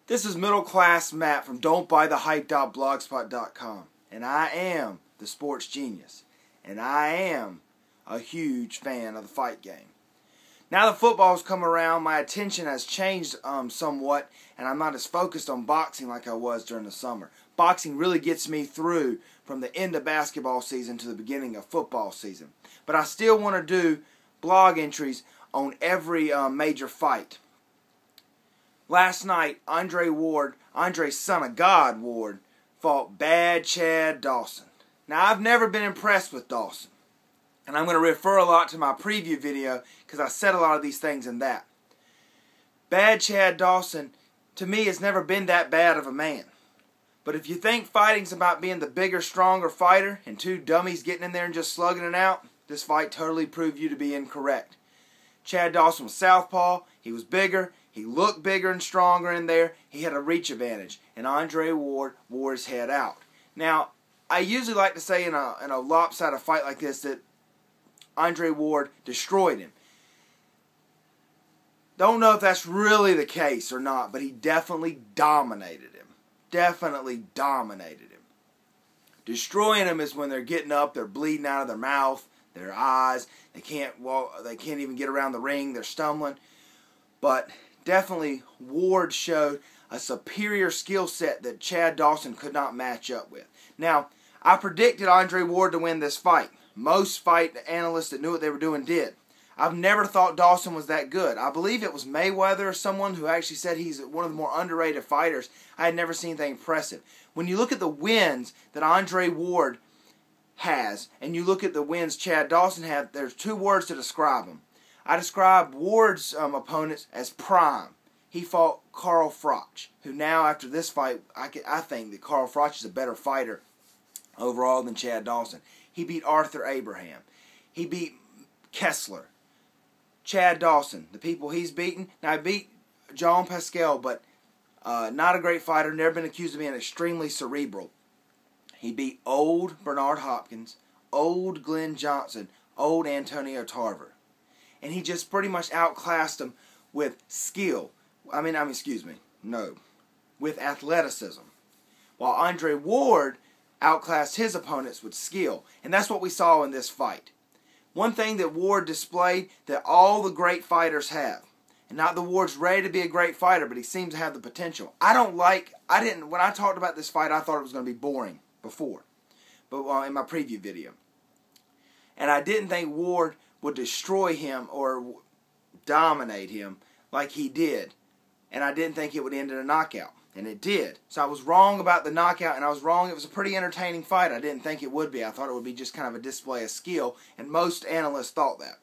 This is Middle Class Matt from don'tbuythehype.blogspot.com, and I am the sports genius, and I am a huge fan of the fight game. Now that football's come around, my attention has changed somewhat, and I'm not as focused on boxing like I was during the summer. Boxing really gets me through from the end of basketball season to the beginning of football season. But I still want to do blog entries on every major fight. Last night, Andre's son of God, Ward, fought Bad Chad Dawson. Now, I've never been impressed with Dawson. And I'm going to refer a lot to my preview video because I said a lot of these things in that. Bad Chad Dawson, to me, has never been that bad of a man. But if you think fighting's about being the bigger, stronger fighter and two dummies getting in there and just slugging it out, this fight totally proved you to be incorrect. Chad Dawson was southpaw, he was bigger, he looked bigger and stronger in there, he had a reach advantage, and Andre Ward wore his head out. Now, I usually like to say in a lopsided fight like this that Andre Ward destroyed him. Don't know if that's really the case or not, but he definitely dominated him. Definitely dominated him. Destroying him is when they're getting up, they're bleeding out of their mouth, their eyes, they can't walk, they can't even get around the ring, they're stumbling. But definitely Ward showed a superior skill set that Chad Dawson could not match up with. Now, I predicted Andre Ward to win this fight. Most fight analysts that knew what they were doing did. I've never thought Dawson was that good. I believe it was Mayweather or someone who actually said he's one of the more underrated fighters. I had never seen anything impressive. When you look at the wins that Andre Ward has, and you look at the wins Chad Dawson had, there's two words to describe them. I describe Ward's opponents as prime. He fought Carl Froch, who now after this fight, I think that Carl Froch is a better fighter overall than Chad Dawson. He beat Arthur Abraham. He beat Kessler. Chad Dawson, the people he's beaten. Now, he beat John Pascal, but not a great fighter. Never been accused of being extremely cerebral. He beat old Bernard Hopkins, old Glenn Johnson, old Antonio Tarver. And he just pretty much outclassed him with skill. With athleticism. While Andre Ward outclassed his opponents with skill. And that's what we saw in this fight. One thing that Ward displayed that all the great fighters have. And not that Ward's ready to be a great fighter, but he seems to have the potential. When I talked about this fight, I thought it was going to be boring before. But in my preview video. And I didn't think Ward would destroy him or dominate him like he did. And I didn't think it would end in a knockout. And it did. So I was wrong about the knockout, and I was wrong. It was a pretty entertaining fight. I didn't think it would be. I thought it would be just kind of a display of skill, and most analysts thought that.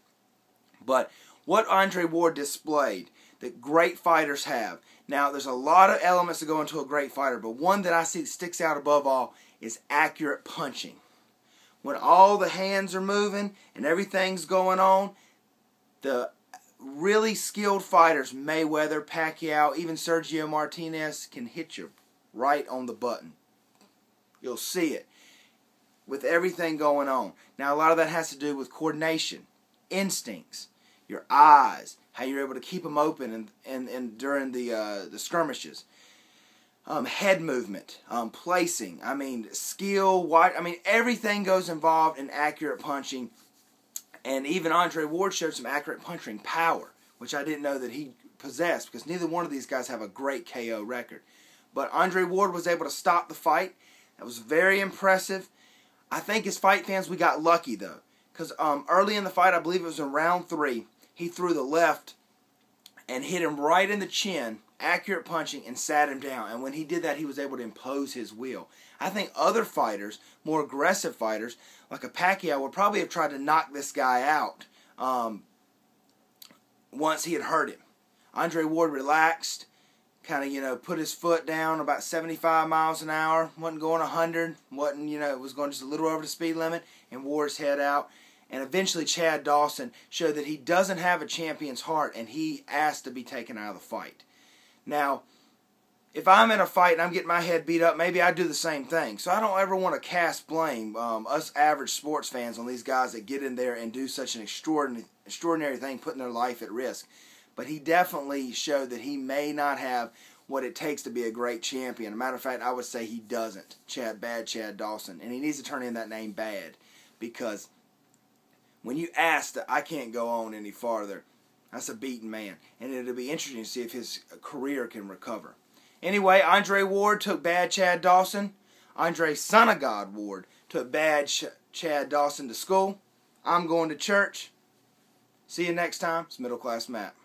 But what Andre Ward displayed that great fighters have. Now, there's a lot of elements that go into a great fighter, but one that I see sticks out above all is accurate punching. When all the hands are moving and everything's going on, the really skilled fighters, Mayweather, Pacquiao, even Sergio Martinez, can hit you right on the button. You'll see it with everything going on. Now, a lot of that has to do with coordination, instincts, your eyes, how you're able to keep them open and during the skirmishes. Head movement, placing, skill, everything goes involved in accurate punching. And even Andre Ward showed some accurate punching power, which I didn't know that he possessed, because neither one of these guys have a great KO record. But Andre Ward was able to stop the fight. That was very impressive. I think as fight fans, we got lucky, though. Because early in the fight, I believe it was in round 3, he threw the left and hit him right in the chin, accurate punching, and sat him down. And when he did that, he was able to impose his will. I think other fighters, more aggressive fighters, like a Pacquiao, would probably have tried to knock this guy out once he had hurt him. Andre Ward relaxed, kind of, put his foot down about 75 miles an hour, wasn't going 100, was going just a little over the speed limit, and wore his head out. And eventually Chad Dawson showed that he doesn't have a champion's heart, and he asked to be taken out of the fight. Now, if I'm in a fight and I'm getting my head beat up, maybe I do the same thing. So I don't ever want to cast blame, us average sports fans, on these guys that get in there and do such an extraordinary thing, putting their life at risk. But he definitely showed that he may not have what it takes to be a great champion. As a matter of fact, I would say he doesn't. Bad Chad Dawson. And he needs to turn in that name Bad. Because when you ask that I can't go on any farther, that's a beaten man. And it'll be interesting to see if his career can recover. Anyway, Andre Ward took Bad Chad Dawson. Andre Son of God Ward took Bad Chad Dawson to school. I'm going to church. See you next time. It's Middle Class Matt.